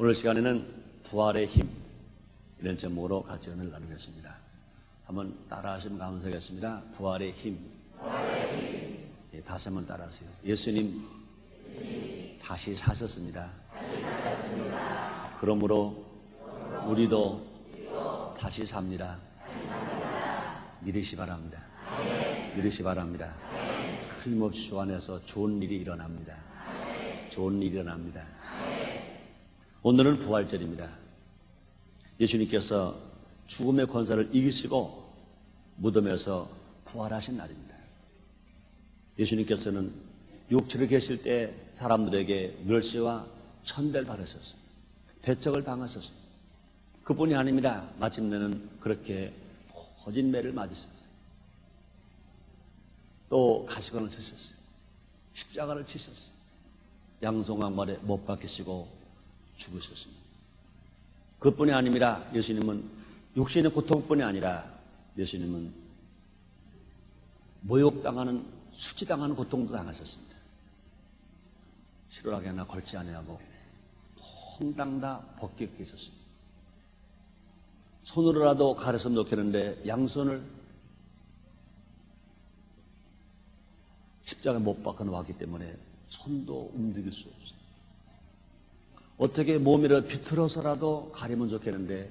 오늘 시간에는 부활의 힘, 이런 제목으로 같이 은혜를 나누겠습니다. 한번 따라하시면 감사하겠습니다. 부활의 힘. 예, 다시 한번 따라하세요. 예수님 다시 사셨습니다. 그러므로 우리도 다시 삽니다. 믿으시 바랍니다. 믿으시 바랍니다. 틀림없이 주 안에서 좋은 일이 일어납니다. 좋은 일이 일어납니다. 오늘은 부활절입니다. 예수님께서 죽음의 권세를 이기시고 무덤에서 부활하신 날입니다. 예수님께서는 육체로 계실 때 사람들에게 멸시와 천대를 받으셨어요. 배척을 당하셨어요. 그뿐이 아닙니다. 마침내는 그렇게 거진 매를 맞으셨어요. 또 가시관을 쓰셨어요. 십자가를 치셨어요. 양송왕말에 못 박히시고 죽으셨습니다. 그뿐이 아닙니다. 예수님은 육신의 고통뿐이 아니라 예수님은 모욕당하는, 수치당하는 고통도 당하셨습니다. 실오라기 하나 걸지 아니하고 퐁당 다 벗겨 있었습니다. 손으로라도 가렸으면 좋겠는데 양손을 십자가에 못 박아 놓았기 때문에 손도 움직일 수 없어요. 어떻게 몸이라 비틀어서라도 가리면 좋겠는데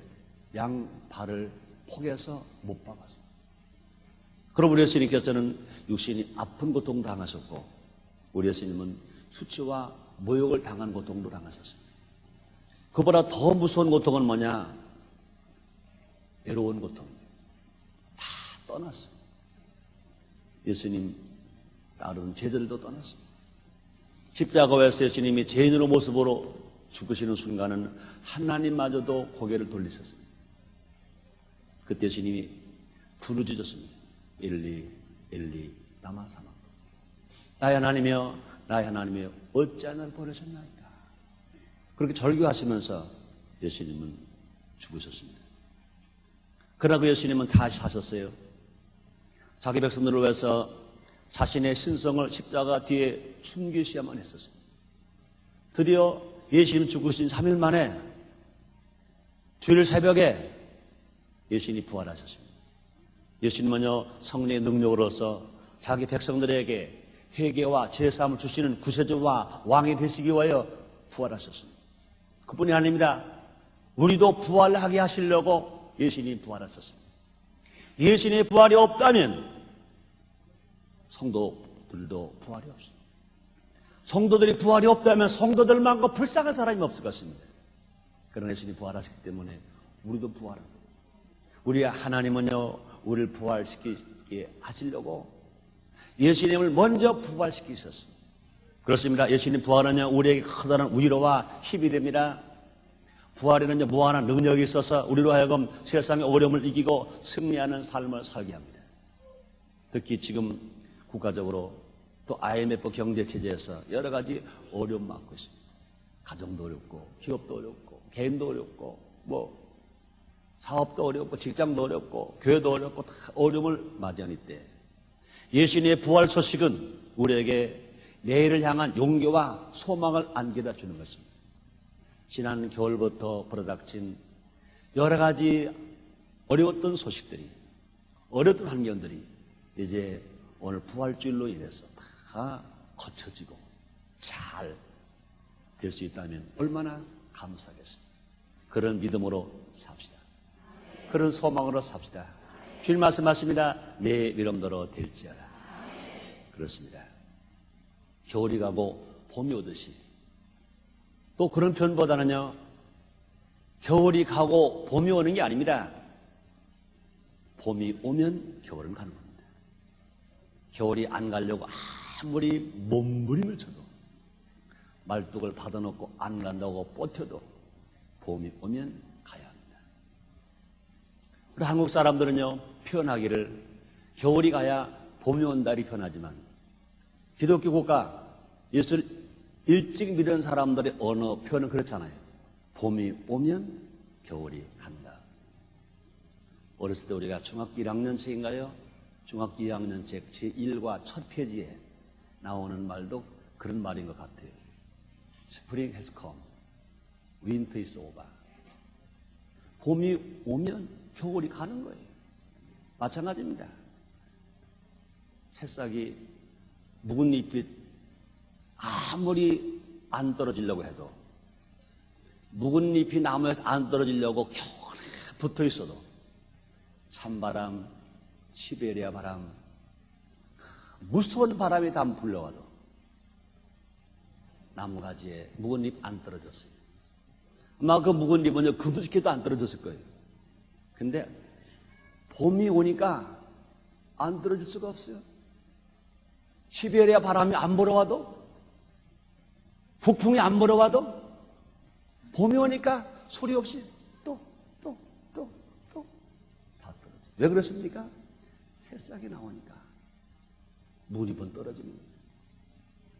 양 발을 포개서 못 박았어요. 그럼 우리 예수님께서는 육신이 아픈 고통도 당하셨고 우리 예수님은 수치와 모욕을 당한 고통도 당하셨습니다. 그보다 더 무서운 고통은 뭐냐? 외로운 고통. 다 떠났어요. 예수님 따르는 제자들도 떠났습니다. 십자가에서 예수님이 죄인의 모습으로 죽으시는 순간은 하나님마저도 고개를 돌리셨습니다. 그때 예수님이 부르짖었습니다. 엘리 엘리 라마 사막타니 나의 하나님이여 나의 하나님이여 어찌하여 나를 버리셨나이까. 그렇게 절규하시면서 예수님은 죽으셨습니다. 그러나 그 예수님은 다시 사셨어요. 자기 백성들을 위해서 자신의 신성을 십자가 뒤에 숨기셔야만 했었어요. 드디어 예수님 죽으신 3일 만에 주일 새벽에 예수님이 부활하셨습니다. 예수님은요 성령의 능력으로서 자기 백성들에게 회개와 제사함을 주시는 구세주와 왕이 되시기 위하여 부활하셨습니다. 그뿐이 아닙니다. 우리도 부활하게 하시려고 예수님이 부활하셨습니다. 예수님의 부활이 없다면 성도들도 부활이 없습니다. 성도들이 부활이 없다면 성도들만큼 불쌍한 사람이 없을 것입니다. 그러나 예수님이 부활하셨기 때문에 우리도 부활합니다. 우리 하나님은요 우리를 부활시키게 하시려고 예수님을 먼저 부활시키셨습니다. 그렇습니다. 예수님 부활은요 우리에게 커다란 위로와 힘이 됩니다. 부활에는요 무한한 능력이 있어서 우리로 하여금 세상의 어려움을 이기고 승리하는 삶을 살게 합니다. 특히 지금 국가적으로 또 IMF 경제체제에서 여러 가지 어려움 맞고 있습니다. 가정도 어렵고 기업도 어렵고 개인도 어렵고 사업도 어렵고 직장도 어렵고 교회도 어렵고 다 어려움을 맞이하는 때 예수님의 부활 소식은 우리에게 내일을 향한 용기와 소망을 안겨다 주는 것입니다. 지난 겨울부터 벌어닥친 여러 가지 어려웠던 소식들이 어려웠던 환경들이 이제 오늘 부활주일로 인해서 다 거쳐지고 잘 될 수 있다면 얼마나 감사하겠습니까? 그런 믿음으로 삽시다. 그런 소망으로 삽시다. 주님 말씀하십니다. 내 미름대로 될지어다. 그렇습니다. 겨울이 가고 봄이 오듯이 또 그런 편보다는요 겨울이 가고 봄이 오는 게 아닙니다. 봄이 오면 겨울은 가는 겁니다. 겨울이 안 가려고 아무리 몸부림을 쳐도 말뚝을 받아놓고 안 간다고 버텨도 봄이 오면 가야 합니다. 우리 한국 사람들은요 표현하기를 겨울이 가야 봄이 온다리 표현하지만 기독교 국가 예수를 일찍 믿은 사람들의 언어 표현은 그렇잖아요. 봄이 오면 겨울이 간다. 어렸을 때 우리가 중학교 1학년 책인가요? 중학교 2학년 책 제1과 첫 페이지에 나오는 말도 그런 말인 것 같아요. Spring has come. Winter is over. 봄이 오면 겨울이 가는 거예요. 마찬가지입니다. 새싹이 묵은 잎이 아무리 안 떨어지려고 해도, 묵은 잎이 나무에서 안 떨어지려고 겨울에 붙어 있어도 찬바람, 시베리아 바람, 무서운 바람이 다 불려와도 나무가지에 묵은 잎 안 떨어졌어요. 아마 그 묵은 잎은 금수식해도 안 떨어졌을 거예요. 근데 봄이 오니까 안 떨어질 수가 없어요. 시베리아 바람이 안 불어와도, 북풍이 안 불어와도 봄이 오니까 소리 없이 또 다 떨어져요. 왜 그렇습니까? 새싹이 나오니까 묵은잎은 떨어지는 거예요.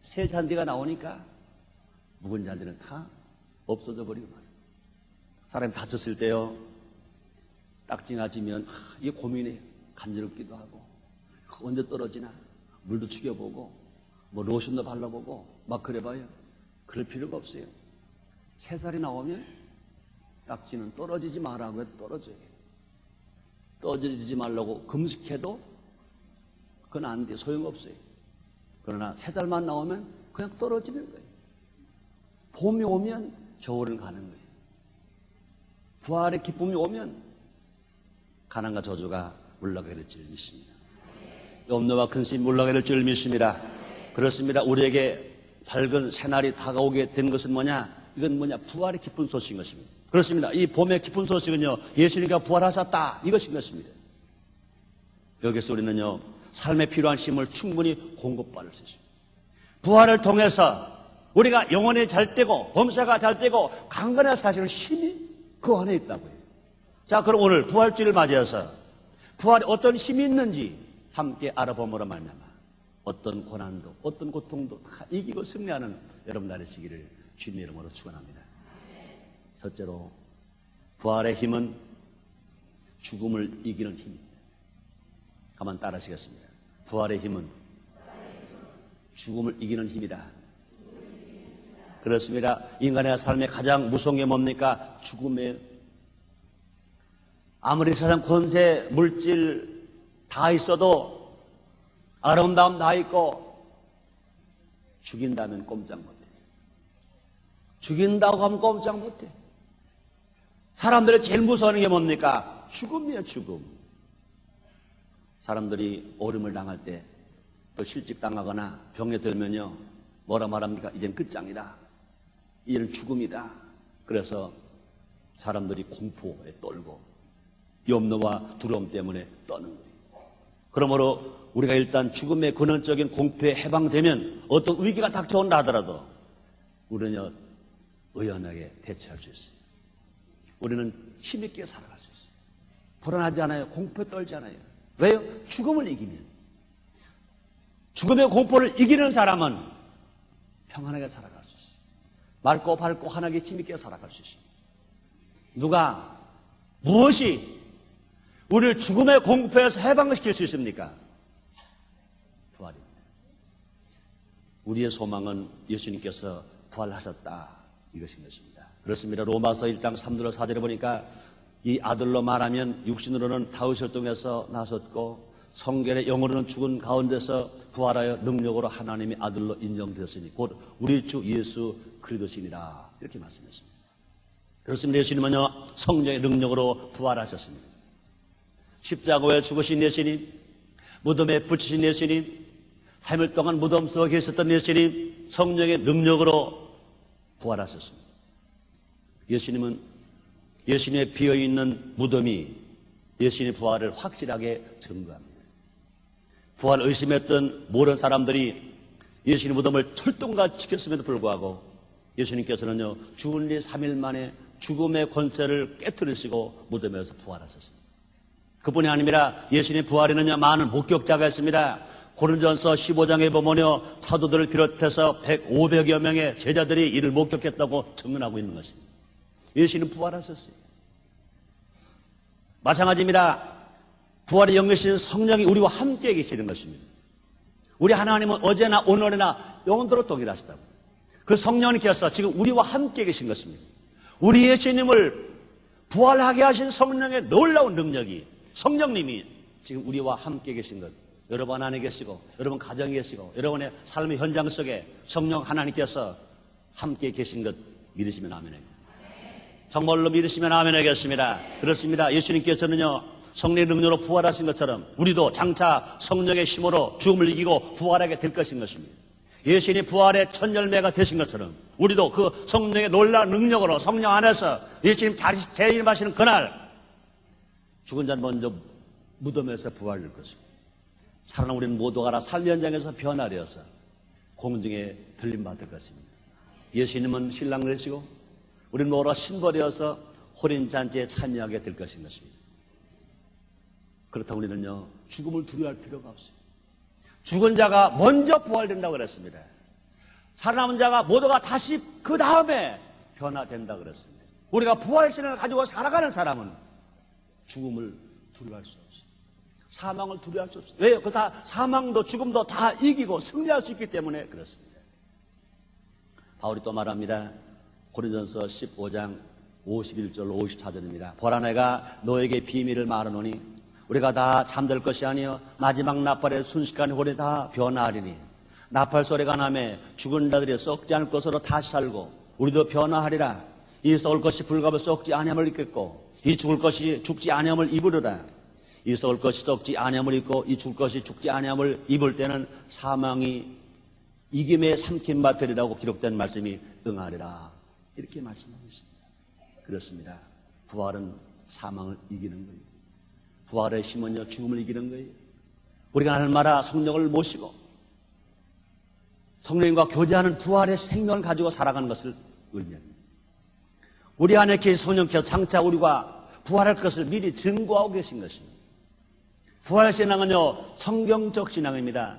새 잔디가 나오니까 묵은 잔디는 다 없어져 버리고 말이에요. 사람이 다쳤을 때요, 딱지가 지면 이게 고민해. 간지럽기도 하고, 언제 떨어지나 물도 죽여보고 뭐 로션도 발라보고 막 그래봐요. 그럴 필요가 없어요. 새살이 나오면 딱지는 떨어지지 말라고 해도 떨어져요. 떨어지지 말라고 금식해도 그건 안 돼. 소용없어요. 그러나 새살만 나오면 그냥 떨어지는 거예요. 봄이 오면 겨울은 가는 거예요. 부활의 기쁨이 오면 가난과 저주가 물러가게 될 줄 믿습니다. 염려와 근심이 물러가게 될 줄 믿습니다. 그렇습니다. 우리에게 밝은 새날이 다가오게 된 것은 뭐냐? 이건 뭐냐? 부활의 기쁜 소식인 것입니다. 그렇습니다. 이 봄의 기쁜 소식은요, 예수님과 부활하셨다, 이것인 것입니다. 여기서 우리는요, 삶에 필요한 힘을 충분히 공급받을 수 있습니다. 부활을 통해서 우리가 영혼이 잘 되고 범사가 잘 되고 강건한 사실은 힘이 그 안에 있다고요. 자, 그럼 오늘 부활주의를 맞이해서 부활에 어떤 힘이 있는지 함께 알아보므로 말미암아 어떤 고난도 어떤 고통도 다 이기고 승리하는 여러분 되시기를 주님의 이름으로 축원합니다. 첫째로, 부활의 힘은 죽음을 이기는 힘입니다. 가만 따라하시겠습니다. 부활의 힘은 죽음을 이기는 힘이다. 그렇습니다. 인간의 삶의 가장 무서운 게 뭡니까? 죽음이에요. 아무리 세상 권세, 물질 다 있어도, 아름다움 다 있고, 죽인다면 꼼짝 못해. 죽인다고 하면 꼼짝 못해. 사람들이 제일 무서워하는 게 뭡니까? 죽음이에요, 죽음. 사람들이 오름을 당할 때, 또 실직 당하거나 병에 들면요, 뭐라 말합니까? 이젠 끝장이다. 이제는 죽음이다. 그래서 사람들이 공포에 떨고 염려와 두려움 때문에 떠는 거예요. 그러므로 우리가 일단 죽음의 근원적인 공포에 해방되면 어떤 위기가 닥쳐온다 하더라도 우리는 의연하게 대처할 수 있어요. 우리는 힘있게 살아갈 수 있어요. 불안하지 않아요. 공포에 떨지 않아요. 왜요? 죽음을 이기면. 죽음의 공포를 이기는 사람은 평안하게 살아갈 수 있어요. 맑고 밝고 환하게 힘있게 살아갈 수 있어요. 누가, 무엇이 우리를 죽음의 공포에서 해방시킬 수 있습니까? 부활입니다. 우리의 소망은 예수님께서 부활하셨다, 이것인 것입니다. 그렇습니다. 로마서 1장 3절 4절에 보니까 이 아들로 말하면 육신으로는 다윗을 통해서 나섰고 성결의 영으로는 죽은 가운데서 부활하여 능력으로 하나님의 아들로 인정되었으니 곧 우리 주 예수 그리스도시니라, 이렇게 말씀했습니다. 그렇습니다. 예수님은요, 성령의 능력으로 부활하셨습니다. 십자가에 죽으신 예수님, 무덤에 붙이신 예수님, 3일 동안 무덤 속에 계셨던 예수님, 성령의 능력으로 부활하셨습니다. 예수님은 예수님의 비어있는 무덤이 예수님의 부활을 확실하게 증거합니다. 부활을 의심했던 모든 사람들이 예수님의 무덤을 철동같이 지켰음에도 불구하고 예수님께서는요, 죽은 지 3일 만에 죽음의 권세를 깨뜨리시고 무덤에서 부활하셨습니다. 그뿐이 아니라 예수님의 부활에는요, 많은 목격자가 있습니다. 고린도전서 15장에 보면요, 사도들을 비롯해서 500여 명의 제자들이 이를 목격했다고 증언하고 있는 것입니다. 예수님 부활하셨어요. 마찬가지입니다. 부활의 영이신 성령이 우리와 함께 계시는 것입니다. 우리 하나님은 어제나 오늘이나 영원토록 동일하시다고. 그 성령님께서 지금 우리와 함께 계신 것입니다. 우리 예수님을 부활하게 하신 성령의 놀라운 능력이, 성령님이 지금 우리와 함께 계신 것, 여러분 안에 계시고 여러분 가정에 계시고 여러분의 삶의 현장 속에 성령 하나님께서 함께 계신 것 믿으시면 아멘해요. 정말로 믿으시면 아멘하겠습니다. 그렇습니다. 예수님께서는요, 성령의 능력으로 부활하신 것처럼 우리도 장차 성령의 힘으로 죽음을 이기고 부활하게 될 것인 것입니다. 예수님이 부활의 첫 열매가 되신 것처럼 우리도 그 성령의 놀라운 능력으로 성령 안에서 예수님 재림하시는 그날 죽은 자는 먼저 무덤에서 부활될 것입니다. 살아난 우리는 모두가 다 삶의 현장에서 변화되어서 공중에 들림받을 것입니다. 예수님은 신랑 되시고 우리는 모두가 신부되어서 혼인잔치에 참여하게 될 것인 것입니다. 그렇다고 우리는요, 죽음을 두려워할 필요가 없어요. 죽은 자가 먼저 부활된다고 그랬습니다. 살아남은 자가 모두가 다시 그 다음에 변화된다고 그랬습니다. 우리가 부활신을 가지고 살아가는 사람은 죽음을 두려워할 수 없어요. 사망을 두려워할 수 없어요. 왜요? 그 다 사망도 죽음도 다 이기고 승리할 수 있기 때문에 그렇습니다. 바울이 또 말합니다. 고린도전서 15장 51절로 54절입니다. 보라 내가 너에게 비밀을 말하노니 우리가 다 잠들 것이 아니요 마지막 나팔의 순식간에 우리 다 변화하리니 나팔 소리가 나매 죽은 자들이 썩지 않을 것으로 다시 살고 우리도 변화하리라. 이 썩을 것이 불갑을 썩지 아니함을 입겠고 이 죽을 것이 죽지 아니함을 입으리라. 이 썩을 것이 썩지 아니함을 입고 이 죽을 것이 죽지 아니함을 입을 때는 사망이 이김에 삼킨 바 되리라고 기록된 말씀이 응하리라. 이렇게 말씀하고 있습니다. 그렇습니다. 부활은 사망을 이기는 거예요. 부활의 힘은요, 죽음을 이기는 거예요. 우리가 날마다 성령을 모시고 성령님과 교제하는 부활의 생명을 가지고 살아가는 것을 의미합니다. 우리 안에 계신 성령께서 장차 우리가 부활할 것을 미리 증거하고 계신 것입니다. 부활신앙은요, 성경적 신앙입니다.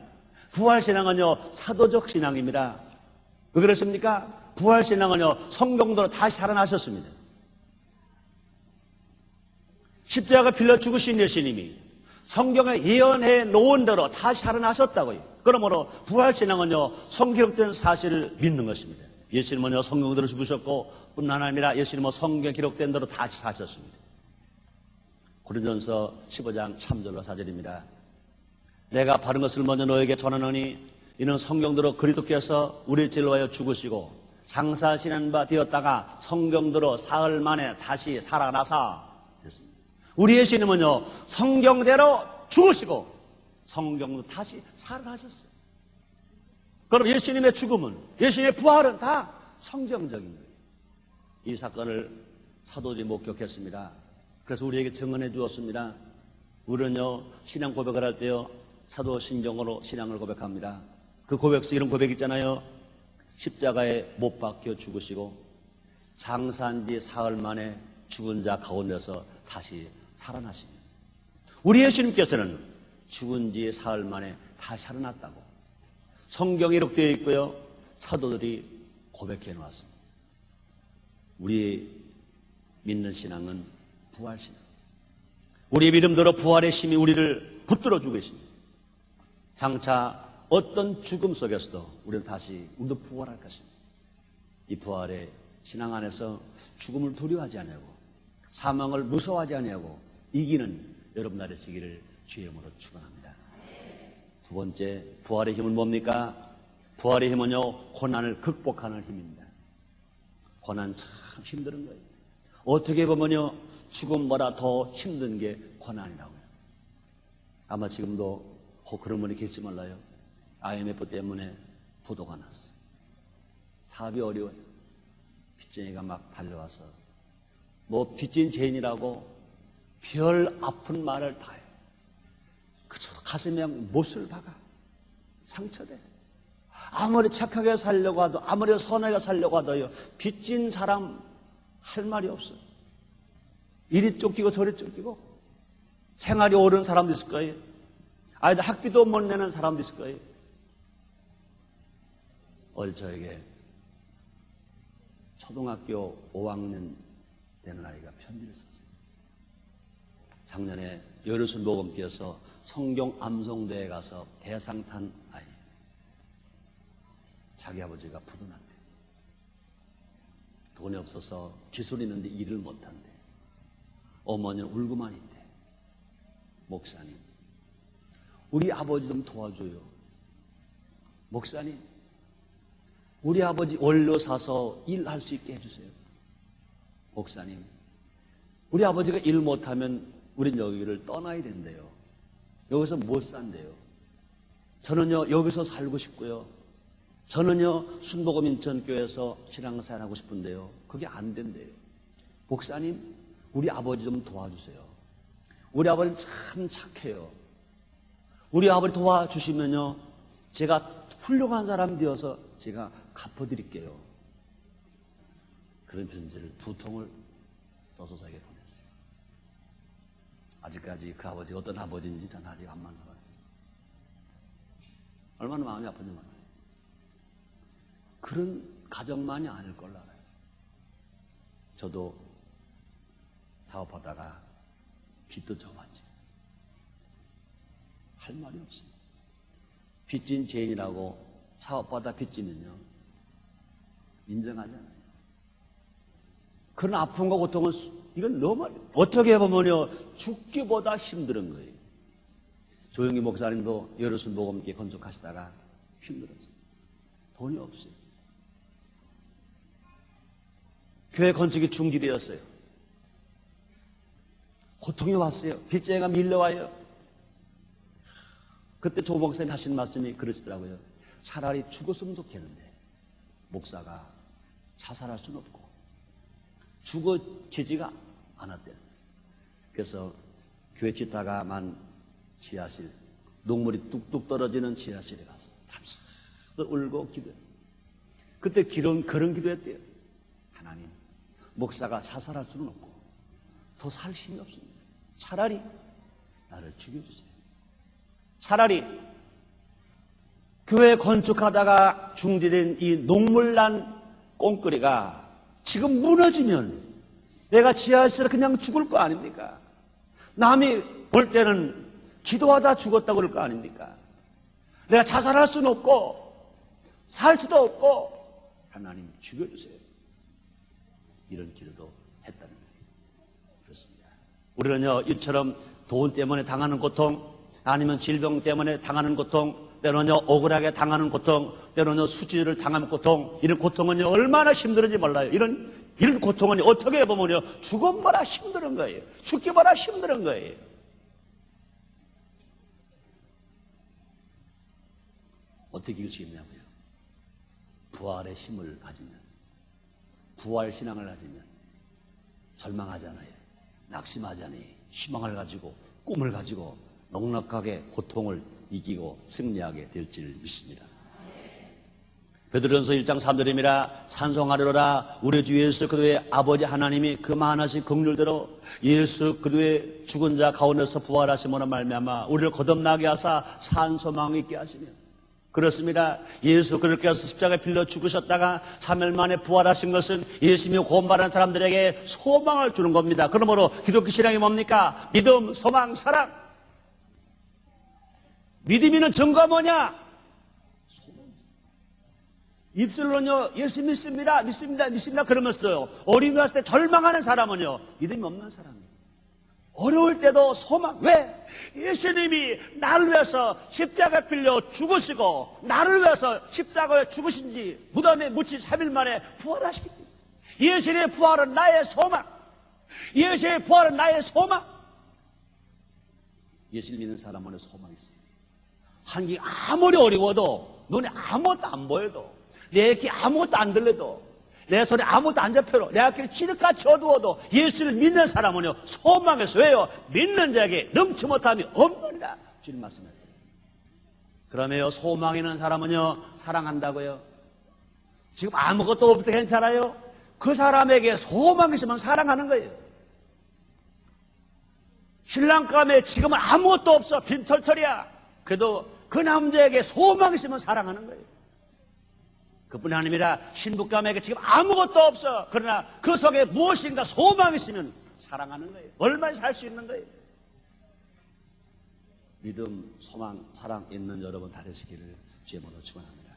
부활신앙은요, 사도적 신앙입니다. 왜 그렇습니까? 부활신앙은요, 성경대로 다시 살아나셨습니다. 십자가 빌려 죽으신 예수님이 성경에 예언해 놓은 대로 다시 살아나셨다고요. 그러므로 부활신앙은요, 성경된 사실을 믿는 것입니다. 예수님은요, 성경대로 죽으셨고 뿐만 아니라 예수님은 성경에 기록된 대로 다시 사셨습니다. 고린도전서 15장 3절로 4절입니다. 내가 바른 것을 먼저 너에게 전하노니 이는 성경대로 그리스도께서 우리를 위하여 죽으시고 장사하시는 바 되었다가 성경대로 사흘 만에 다시 살아나사. 우리 예수님은요, 성경대로 죽으시고 성경도 다시 살아나셨어요. 그럼 예수님의 죽음은, 예수님의 부활은 다 성경적인 거예요. 이 사건을 사도들이 목격했습니다. 그래서 우리에게 증언해 주었습니다. 우리는요, 신앙 고백을 할 때요, 사도신경으로 신앙을 고백합니다. 그 고백서 이런 고백 있잖아요. 십자가에 못 박혀 죽으시고 장사한 지 사흘 만에 죽은 자 가운데서 다시 살아나십니다. 우리 예수님께서는 죽은 지 사흘 만에 다시 살아났다고 성경에 기록되어 있고요, 사도들이 고백해 놓았습니다. 우리 믿는 신앙은 부활신앙. 우리의 믿음대로 부활의 힘이 우리를 붙들어주고 계십니다. 장차 어떤 죽음 속에서도 우리도 부활할 것입니다. 이 부활의 신앙 안에서 죽음을 두려워하지 아니하고 사망을 무서워하지 아니하고 이기는 여러분 되시기를 주의 이름으로 축원합니다. 두 번째, 부활의 힘은 뭡니까? 부활의 힘은요, 고난을 극복하는 힘입니다. 고난 참 힘든 거예요. 어떻게 보면요, 죽음보다 더 힘든 게 고난이라고요. 아마 지금도 그런 분이 계실지 몰라요. IMF 때문에 부도가 났어요. 사업이 어려워요. 빚쟁이가 막 달려와서 빚진 죄인이라고 별 아픈 말을 다 해요. 그저 가슴에 못을 박아. 상처돼. 아무리 착하게 살려고 하도, 아무리 선하게 살려고 하도요, 빚진 사람 할 말이 없어요. 이리 쫓기고 저리 쫓기고, 생활이 어려운 사람도 있을 거예요. 아이들 학비도 못 내는 사람도 있을 거예요. 어제 저에게 초등학교 5학년 되는 아이가 편지를 썼어요. 작년에 여르순 모금교에서 성경 암송대에 가서 대상 탄 아이. 자기 아버지가 부도났대요. 돈이 없어서 기술이 있는데 일을 못한대. 어머니는 울고만 있대. 목사님, 우리 아버지 좀 도와줘요. 목사님, 우리 아버지 원료 사서 일할 수 있게 해주세요. 목사님, 우리 아버지가 일 못하면 우린 여기를 떠나야 된대요. 여기서 못 산대요. 저는요 여기서 살고 싶고요. 저는요 순복음 인천교회에서 신앙생활하고 싶은데요. 그게 안 된대요. 목사님, 우리 아버지 좀 도와주세요. 우리 아버지는 참 착해요. 우리 아버지 도와주시면요 제가 훌륭한 사람 되어서 제가 갚아드릴게요. 그런 편지를 2통을 써서 저에게 보냈어요. 아직까지 그 아버지가 어떤 아버지인지 저는 아직 안 만나봤어요. 얼마나 마음이 아픈지 몰라요. 그런 가정만이 아닐 걸 알아요. 저도 사업하다가 빚도 져봤지. 할 말이 없어요. 빚진 죄인이라고 사업받아 빚지면요 인정하잖아요. 그런 아픔과 고통은 이건 너무 어떻게 보면요 죽기보다 힘든 거예요. 조영기 목사님도 여러순복음교회 건축하시다가 힘들었어요. 돈이 없어요. 교회 건축이 중지되었어요. 고통이 왔어요. 빚쟁이가 밀려와요. 그때 조 목사님 하신 말씀이 그러시더라고요. 차라리 죽었으면 좋겠는데 목사가 자살할 수는 없고 죽어지지가 않았대요. 그래서 교회 짓다가만 지하실, 녹물이 뚝뚝 떨어지는 지하실에 가서 밤새도록 울고 기도해요. 그때 그런 기도했대요. 하나님, 목사가 자살할 수는 없고 더 살 힘이 없습니다. 차라리 나를 죽여주세요. 차라리 교회 건축하다가 중지된 이 녹물난 꽁거리가 지금 무너지면 내가 지하실에 그냥 죽을 거 아닙니까? 남이 볼 때는 기도하다 죽었다고 그럴 거 아닙니까? 내가 자살할 수는 없고 살 수도 없고 하나님 죽여주세요. 이런 기도도 했다는 거예요. 그렇습니다. 우리는요 이처럼 돈 때문에 당하는 고통, 아니면 질병 때문에 당하는 고통, 때로는요 억울하게 당하는 고통, 때로는요 수치를 당하는 고통, 이런 고통은요 얼마나 힘들은지 몰라요. 이런 고통은 어떻게 보면요 죽음보다 힘든 거예요. 죽기보다 힘든 거예요. 어떻게 이길 수 있냐고요? 부활의 힘을 가지면, 부활 신앙을 가지면 절망하잖아요. 낙심하잖아요. 희망을 가지고 꿈을 가지고 넉넉하게 고통을 이기고 승리하게 될 줄 믿습니다. 베드로전서 1장 3절입니다. 찬송하리로라. 우리 주 예수 그리스도의 아버지 하나님이 그 많으신 긍휼대로 예수 그리스도의 죽은 자 가운데서 부활하심으로 말미암아 우리를 거듭나게 하사 산 소망 있게 하시며, 그렇습니다. 예수 그리스도께서 십자가에 빌려 죽으셨다가 3일 만에 부활하신 것은 예수님이 구원받은 사람들에게 소망을 주는 겁니다. 그러므로 기독교 신앙이 뭡니까? 믿음, 소망, 사랑. 믿음이는 증거가 뭐냐? 소망. 입술로는요 예수 믿습니다, 믿습니다, 믿습니다 그러면서도요 어림이 왔을 때 절망하는 사람은요 믿음이 없는 사람이에요. 어려울 때도 소망. 왜? 예수님이 나를 위해서 십자가에 빌려 죽으시고 나를 위해서 십자가에 죽으신 지 무덤에 묻힌 3일 만에 부활하시기 때문에 예수님의 부활은 나의 소망. 예수님의 부활은 나의 소망. 예수를 믿는 사람 안에 소망이 있어요. 환경이 아무리 어려워도, 눈에 아무것도 안 보여도, 내 귀 아무것도 안 들려도, 내 손에 아무것도 안 잡혀도, 내 앞길이 지륵같이 어두워도 예수를 믿는 사람은요 소망에서, 왜요? 믿는 자에게 넘치 못함이 없느니라 주님 말씀하셨죠. 그러면요 소망 있는 사람은요 사랑한다고요. 지금 아무것도 없어도 괜찮아요? 그 사람에게 소망이 있으면 사랑하는 거예요. 신랑감에 지금은 아무것도 없어, 빈털털이야. 그래도 그 남자에게 소망이 있으면 사랑하는 거예요. 그뿐이 아니라 신부감에게 지금 아무것도 없어, 그러나 그 속에 무엇인가 소망이 있으면 사랑하는 거예요. 얼마나 살 수 있는 거예요. 믿음, 소망, 사랑 있는 여러분 다 되시기를 주의 이름으로 축원합니다.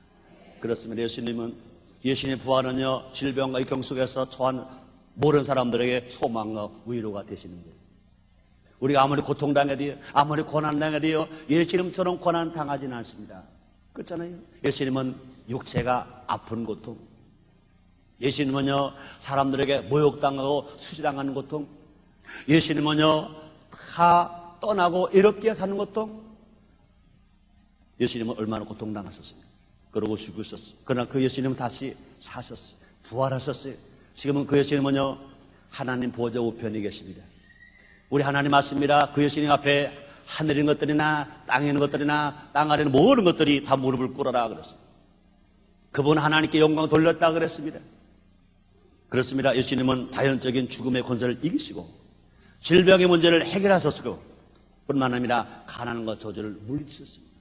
그렇습니다. 예수님은 예수님의 부활은요, 질병과 역경 속에서 처한 모든 사람들에게 소망과 위로가 되시는 거예요. 우리가 아무리 고통당해도요, 아무리 고난당해도요, 예수님처럼 고난당하지는 않습니다. 그렇잖아요. 예수님은 육체가 아픈 고통, 예수님은요, 사람들에게 모욕당하고 수치당하는 고통, 예수님은요, 다 떠나고 이롭게 사는 고통, 예수님은 얼마나 고통당하셨습니까? 그러고 죽으셨어요. 그러나 그 예수님은 다시 사셨어요. 부활하셨어요. 지금은 그 예수님은요, 하나님 보좌 우편에 계십니다. 우리 하나님 맞습니다. 그 예수님 앞에 하늘에 있는 것들이나 땅에 있는 것들이나 땅 아래 있는 모든 것들이 다 무릎을 꿇어라 그랬어요. 그분 하나님께 영광 돌렸다 그랬습니다. 그렇습니다. 예수님은 다연적인 죽음의 권세를 이기시고 질병의 문제를 해결하셨고 뿐만 아니라 가난과 저주를 물리치셨습니다.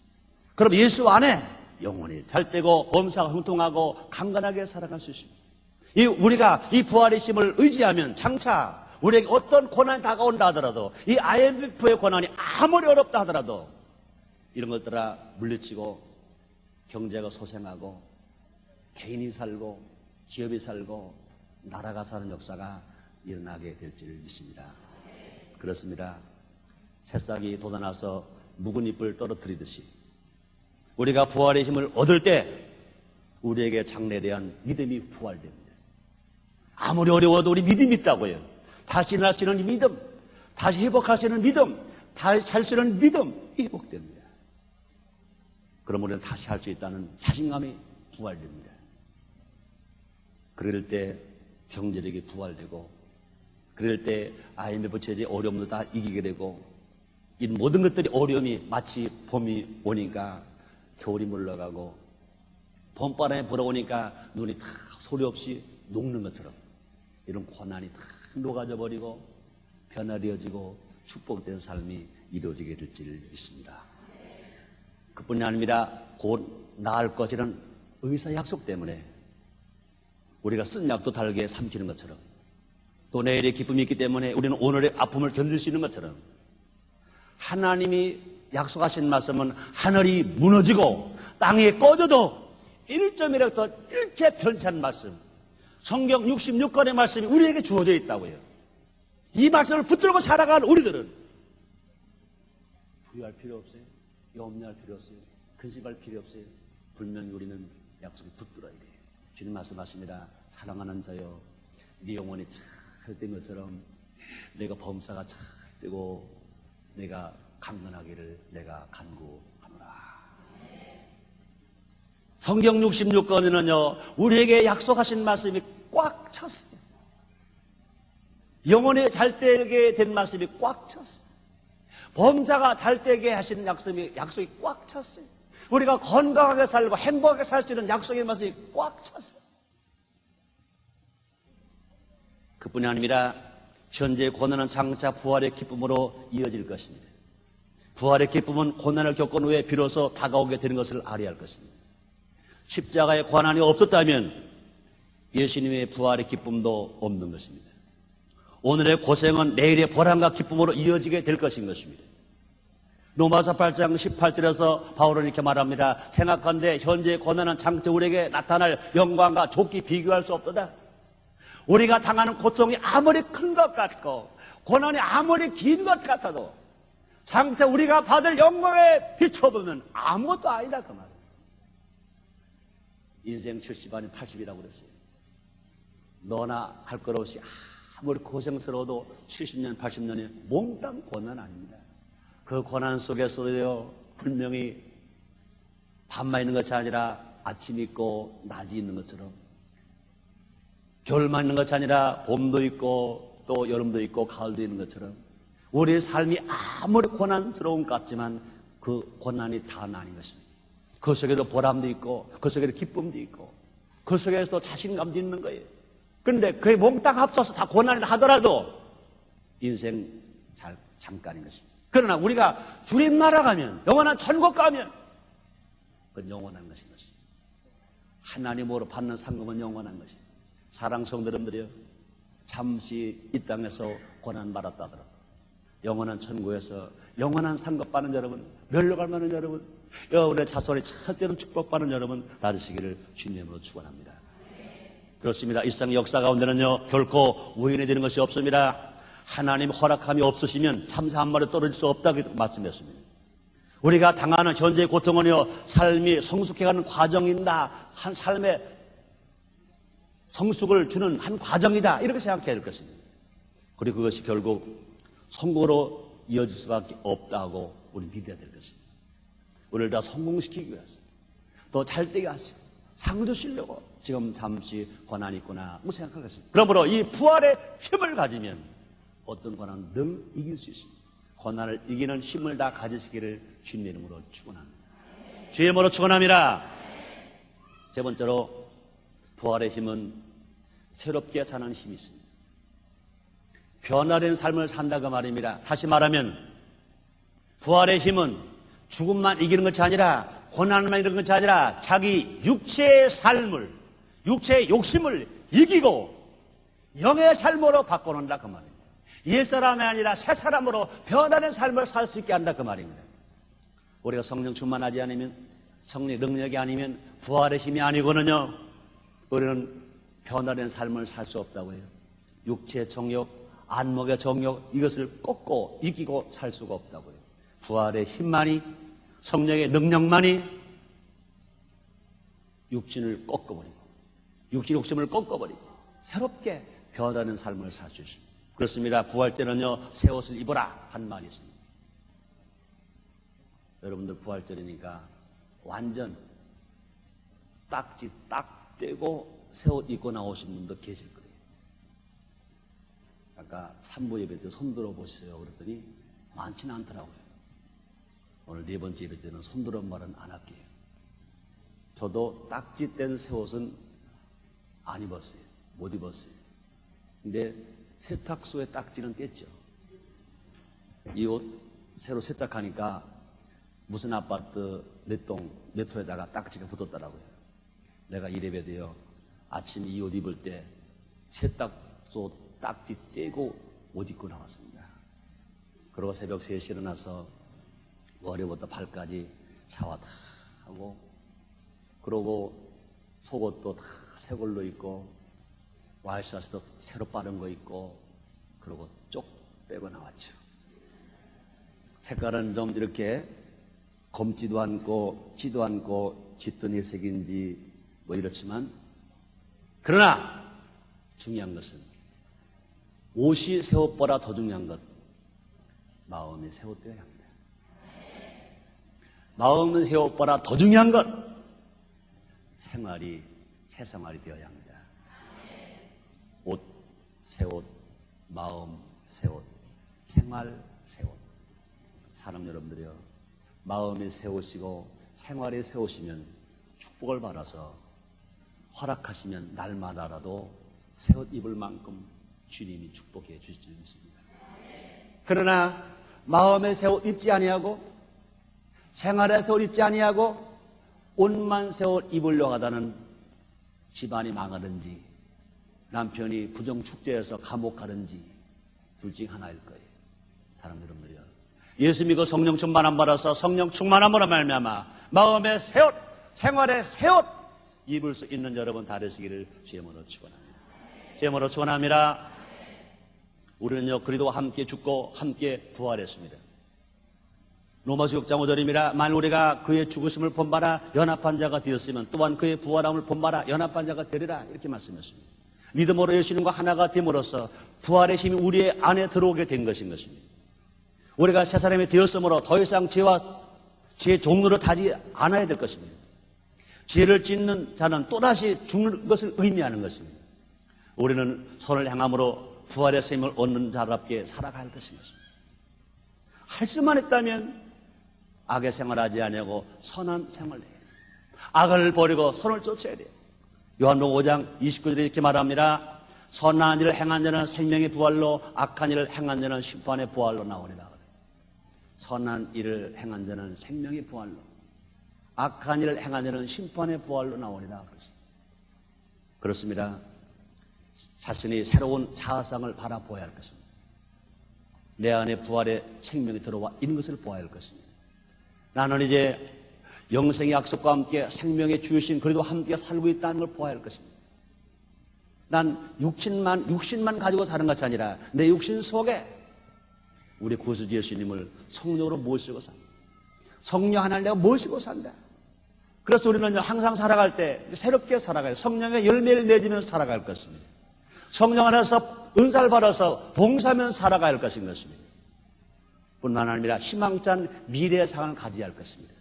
그럼 예수 안에 영혼이 잘되고 범사가 형통하고 강건하게 살아갈 수 있습니다. 우리가 이 부활의 힘을 의지하면 장차 우리에게 어떤 고난이 다가온다 하더라도, 이 IMF의 고난이 아무리 어렵다 하더라도 이런 것들을 물리치고 경제가 소생하고 개인이 살고 기업이 살고 나라가 사는 역사가 일어나게 될 줄 믿습니다. 그렇습니다. 새싹이 돋아나서 묵은 잎을 떨어뜨리듯이 우리가 부활의 힘을 얻을 때 우리에게 장래에 대한 믿음이 부활됩니다. 아무리 어려워도 우리 믿음이 있다고요. 다시 일어날 수 있는 믿음, 다시 회복할 수 있는 믿음, 다시 살 수 있는 믿음, 회복됩니다. 그럼 우리는 다시 할 수 있다는 자신감이 부활됩니다. 그럴 때 경제력이 부활되고, 그럴 때 IMF 체제의 어려움도 다 이기게 되고, 이 모든 것들이 어려움이 마치 봄이 오니까 겨울이 물러가고, 봄바람이 불어오니까 눈이 다 소리 없이 녹는 것처럼 이런 고난이 다 녹아져 버리고 변화되어지고 축복된 삶이 이루어지게 될 줄 믿습니다. 그뿐이 아닙니다. 곧 나을 것이라는 의사 약속 때문에 우리가 쓴 약도 달게 삼키는 것처럼, 또 내일의 기쁨이 있기 때문에 우리는 오늘의 아픔을 견딜 수 있는 것처럼, 하나님이 약속하신 말씀은 하늘이 무너지고 땅이 꺼져도 1점이라도 일체 변치 않는 말씀, 성경 66권의 말씀이 우리에게 주어져 있다고요. 이 말씀을 붙들고 살아가는 우리들은 두려워할 필요 없어요. 염려할 필요 없어요. 근심할 필요 없어요. 분명히 우리는 약속을 붙들어야 돼요. 주님 말씀하십니다. 사랑하는 자여, 네 영혼이 잘 된 것처럼 내가 범사가 잘 되고 내가 강건하기를 내가 간구하노라. 성경 66권에는요, 우리에게 약속하신 말씀이 꽉 찼어요. 영혼이 잘되게 된 말씀이 꽉 찼어요. 범자가 잘되게 하시는 약속이 꽉 찼어요. 우리가 건강하게 살고 행복하게 살 수 있는 약속의 말씀이 꽉 찼어요. 그뿐이 아니라 현재의 고난은 장차 부활의 기쁨으로 이어질 것입니다. 부활의 기쁨은 고난을 겪은 후에 비로소 다가오게 되는 것을 알아야 할 것입니다. 십자가의 고난이 없었다면 예수님의 부활의 기쁨도 없는 것입니다. 오늘의 고생은 내일의 보람과 기쁨으로 이어지게 될 것인 것입니다. 로마서 8장 18절에서 바울은 이렇게 말합니다. 생각한데 현재의 고난은 장차 우리에게 나타날 영광과 좋게 비교할 수 없도다. 우리가 당하는 고통이 아무리 큰 것 같고 고난이 아무리 긴 것 같아도 장차 우리가 받을 영광에 비춰보면 아무것도 아니다 그 말이에요. 인생 70 아니 80이라고 그랬어요. 너나 할 것 없이 아무리 고생스러워도 70년 80년이 몽땅 고난 아닙니다. 그 고난 속에서도요, 분명히 밤만 있는 것이 아니라 아침이 있고 낮이 있는 것처럼, 겨울만 있는 것이 아니라 봄도 있고 또 여름도 있고 가을도 있는 것처럼 우리의 삶이 아무리 고난스러운 것 같지만 그 고난이 다는 아닌 것입니다. 그 속에도 보람도 있고 그 속에도 기쁨도 있고 그 속에서도 자신감도 있는 거예요. 그런데 그게 몽땅 합쳐서 다 고난이라 하더라도 인생 잠깐인 것입니다. 그러나 우리가 주님 나라 가면, 영원한 천국 가면 그건 영원한 것인 것입니다. 하나님으로 받는 상급은 영원한 것입니다. 사랑 성도님들이요, 잠시 이 땅에서 고난 받았다 하더라도 영원한 천국에서 영원한 상급 받는 여러분, 멸류관 받는 여러분, 여러분의 자손의 첫째는 축복받는 여러분 다르시기를 주님으로 축원합니다. 그렇습니다. 이 세상 역사 가운데는요, 결코 우연이 되는 것이 없습니다. 하나님 허락함이 없으시면 참새 한 마리 떨어질 수 없다고 말씀했습니다. 우리가 당하는 현재의 고통은요, 삶이 성숙해가는 과정이다. 한 삶의 성숙을 주는 한 과정이다. 이렇게 생각해야 될 것입니다. 그리고 그것이 결국 성공으로 이어질 수밖에 없다고 우리 믿어야 될 것입니다. 우리를 다 성공시키기 위해서 더 잘되게 하시고 상 주시려고 지금 잠시 고난이 있구나 뭐 생각하겠습니다. 그러므로 이 부활의 힘을 가지면 어떤 고난은 늘 이길 수 있습니다. 고난을 이기는 힘을 다 가지시기를 주님 이름으로 축원합니다. 주의 이름으로 축원합니다. 세 번째로 부활의 힘은 새롭게 사는 힘이 있습니다. 변화된 삶을 산다고 말입니다. 다시 말하면 부활의 힘은 죽음만 이기는 것이 아니라 고난만 이기는 것이 아니라 자기 육체의 삶을, 육체의 욕심을 이기고 영의 삶으로 바꿔놓는다 그 말입니다. 옛사람이 아니라 새사람으로 변화된 삶을 살 수 있게 한다 그 말입니다. 우리가 성령 충만하지 않으면, 성령 능력이 아니면, 부활의 힘이 아니고는요, 우리는 변화된 삶을 살 수 없다고 해요. 육체의 정욕, 안목의 정욕, 이것을 꺾고 이기고 살 수가 없다고 해요. 부활의 힘만이, 성령의 능력만이 육신을 꺾어버리고, 육신 욕심을 꺾어버리고 새롭게 변화된 삶을 살 수 있습니다. 그렇습니다. 부활 때는요, 새 옷을 입어라 한 말이 있습니다. 여러분들 부활절이니까 완전 딱지 딱 떼고 새 옷 입고 나오신 분도 계실 거예요. 아까 3부 예배 때 손 들어보세요 그랬더니 많지는 않더라고요. 오늘 네 번째 예배 때는 손 들어 말은 안 할게요. 저도 딱지 뗀 새 옷은 안 입었어요. 못 입었어요. 근데 세탁소에 딱지는 뗐죠. 이 옷 새로 세탁하니까 무슨 아파트 몇 호에다가 딱지가 붙었더라고요. 내가 이래봬 돼요. 아침 이 옷 입을 때 세탁소 딱지 떼고 옷 입고 나왔습니다. 그리고 새벽 3시에 일어나서 머리부터 발까지 샤워 다 하고, 그러고 속옷도 다 새 걸로 입고, 와이셔츠도 새로 빠른 거 입고, 그러고 쪽 빼고 나왔죠. 색깔은 좀 이렇게 검지도 않고 찌도 않고 짙은 회색인지 뭐 이렇지만, 그러나 중요한 것은 옷이 새 옷보다 더 중요한 것, 마음이 새 옷 되어야 합니다. 마음은 새 옷보다 더 중요한 것, 생활이 새 생활이 되어야 합니다. 옷, 새 옷, 마음, 새 옷, 생활, 새 옷. 사람 여러분들이요, 마음이 새 옷이고 생활이 새 옷이면 축복을 받아서 허락하시면 날마다라도 새 옷 입을 만큼 주님이 축복해 주실 줄 믿습니다. 그러나 마음에 새 옷 입지 아니하고 생활에 새 옷 입지 아니하고 옷만 새 옷 입으려고 하다는 집안이 망하든지 남편이 부정축제해서 감옥 가든지 둘 중 하나일 거예요. 사람 여러분들이요, 예수 믿고 성령 충만 안 받아서 성령 충만함으로 말미암아 마음의 새 옷, 생활의 새 옷 입을 수 있는 여러분 다 되시기를 주의 이름으로 축원합니다. 주의 이름으로 축원합니다. 우리는요, 그리스도와 함께 죽고 함께 부활했습니다. 로마서 6장 5절입니다. 만일 우리가 그의 죽으심을 본바라 연합한 자가 되었으면 또한 그의 부활함을 본바라 연합한 자가 되리라, 이렇게 말씀했습니다. 믿음으로 예수님과 하나가 됨으로써 부활의 힘이 우리의 안에 들어오게 된 것입니다. 우리가 새 사람이 되었으므로 더 이상 죄의 종로를 타지 않아야 될 것입니다. 죄를 짓는 자는 또다시 죽는 것을 의미하는 것입니다. 우리는 선을 행함으로 부활의 힘을 얻는 자답게 살아갈 것입니다. 할 수만 있다면 악의 생활하지 아니하고 선한 생활을 해야 돼요. 악을 버리고 선을 쫓아야 돼요. 요한복음 5장 29절에 이렇게 말합니다. 선한 일을 행한 자는 생명의 부활로, 악한 일을 행한 자는 심판의 부활로 나오리라. 선한 일을 행한 자는 생명의 부활로, 악한 일을 행한 자는 심판의 부활로 나오리라. 그렇습니다. 자신이 새로운 자아상을 바라보아야 할 것입니다. 내 안에 부활의 생명이 들어와 있는 것을 보아야 할 것입니다. 나는 이제 영생의 약속과 함께 생명의 주이신 그리도 함께 살고 있다는 걸 보아야 할 것입니다. 난 육신만 가지고 사는 것이 아니라 내 육신 속에 우리 구주주 예수님을 성령으로 모시고 산다. 성령 하나를 내가 모시고 산다. 그래서 우리는 항상 살아갈 때 새롭게 살아가요. 성령의 열매를 맺으면서 살아갈 것입니다. 성령 안에서 은사를 받아서 봉사하면서 살아갈 것입니다. 뿐만 아니라 희망찬 미래의 상을 가져야 할 것입니다.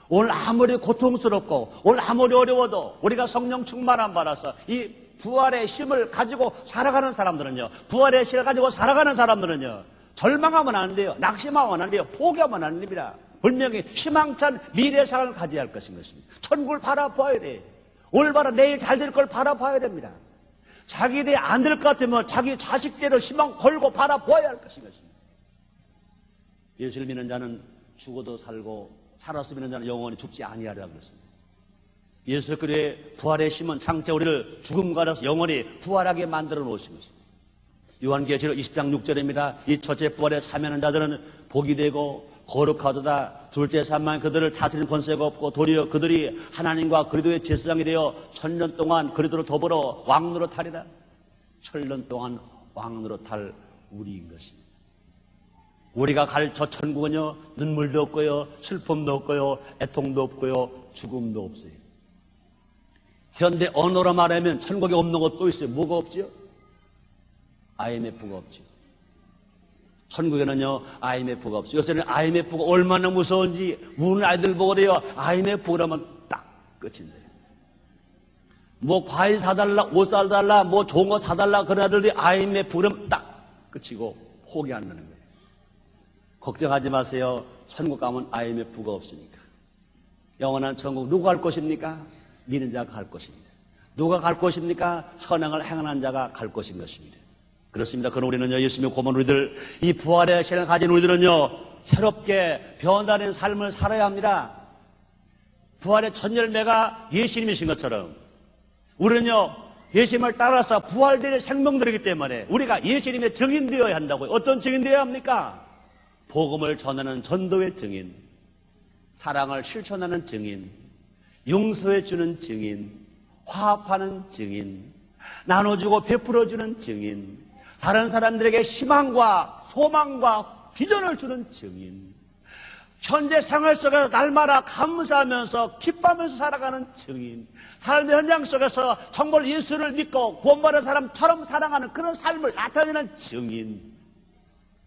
오늘 아무리 고통스럽고 오늘 아무리 어려워도 우리가 성령 충만함 받아서 이 부활의 힘을 가지고 살아가는 사람들은요, 부활의 힘을 가지고 살아가는 사람들은요, 절망하면 안 돼요. 낙심하면 안 돼요. 포기하면 안 됩니다. 분명히 희망찬 미래의 상을 가져야 할 것인 것입니다. 천국을 바라봐야 돼요. 올바로 내일 잘 될 걸 바라봐야 됩니다. 자기 대에 안 될 것 같으면 자기 자식대로 희망 걸고 바라봐야 할 것인 것입니다. 예수를 믿는 자는 죽어도 살고 살아서 믿는 자는 영원히 죽지 아니하리라고 그랬습니다. 예수 그리스도의 부활의 힘은 장차 우리를 죽음 가려서 영원히 부활하게 만들어 놓으신 것입니다. 요한계시록 20장 6절입니다. 이 첫째 부활에 참여하는 자들은 복이 되고 거룩하도다. 둘째 산만 그들을 다스리는 권세가 없고 도리어 그들이 하나님과 그리스도의 제사장이 되어 천년 동안 그리스도로 더불어 왕노로 타리라. 천년 동안 왕노로 탈 우리인 것입니다. 우리가 갈 저 천국은요, 눈물도 없고요, 슬픔도 없고요, 애통도 없고요, 죽음도 없어요. 현대 언어로 말하면 천국에 없는 것도 있어요. 뭐가 없지요? IMF가 없죠. 천국에는요, IMF가 없어요. 요새는 IMF가 얼마나 무서운지, 우는 아이들 보고 그래요. IMF 그러면 딱 끝인데. 뭐 과일 사달라, 옷 사달라, 뭐 좋은 거 사달라 그런 아들들이 IMF 그러면 딱 끝이고 포기 안 하는 거예요. 걱정하지 마세요. 천국 가면 IMF가 없으니까. 영원한 천국 누가 갈 것입니까? 믿는 자가 갈 것입니다. 누가 갈 것입니까? 선행을 행하는 자가 갈 것인 것입니다. 그렇습니다. 그럼 우리는요, 예수님의 고만 우리들, 이 부활의 신을 가진 우리들은요, 새롭게 변화된 삶을 살아야 합니다. 부활의 첫 열매가 예수님이신 것처럼 우리는요, 예수님을 따라서 부활될 생명들이기 때문에 우리가 예수님의 증인 되어야 한다고요. 어떤 증인 되어야 합니까? 복음을 전하는 전도의 증인, 사랑을 실천하는 증인, 용서해 주는 증인, 화합하는 증인, 나눠주고 베풀어주는 증인, 다른 사람들에게 희망과 소망과 비전을 주는 증인, 현재 생활 속에서 날마다 감사하면서 기뻐하면서 살아가는 증인, 삶의 현장 속에서 정말 예수를 믿고 구원받은 사람처럼 살아가는 그런 삶을 나타내는 증인,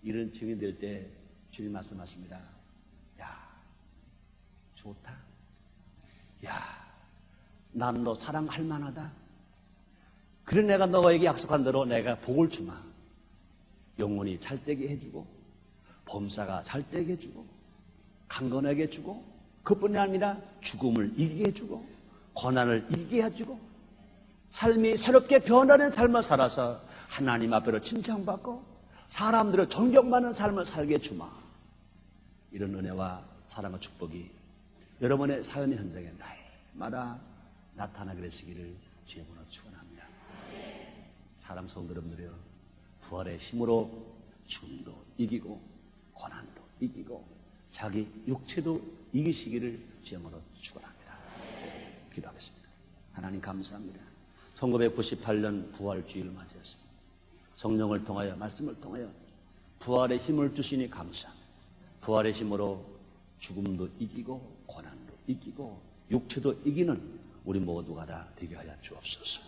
이런 증인 될 때 주님 말씀하십니다. 야, 좋다. 야, 난 너 사랑할 만하다. 그래 내가 너에게 약속한 대로 내가 복을 주마. 영혼이 잘되게 해주고, 범사가 잘되게 해주고, 강건하게 해주고, 그뿐이 아니라 죽음을 이기게 해주고, 고난을 이기게 해주고, 삶이 새롭게 변화된 삶을 살아서 하나님 앞에로 칭찬받고 사람들을 존경받는 삶을 살게 해주마. 이런 은혜와 사랑과 축복이 여러분의 삶의 현장에 날마다 나타나게 되시기를 주님으로 축원합니다. 사랑 성도 여러분들이요, 부활의 힘으로 죽음도 이기고 고난도 이기고 자기 육체도 이기시기를 주님으로 축원합니다. 기도하겠습니다. 하나님 감사합니다. 1998년 부활주의를 맞이했습니다. 성령을 통하여 말씀을 통하여 부활의 힘을 주시니 감사합니다. 부활의 힘으로 죽음도 이기고 고난도 이기고 육체도 이기는 우리 모두가 다 되게 하여 주옵소서.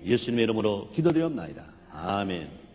예수님의 이름으로 기도드리옵나이다. 아멘.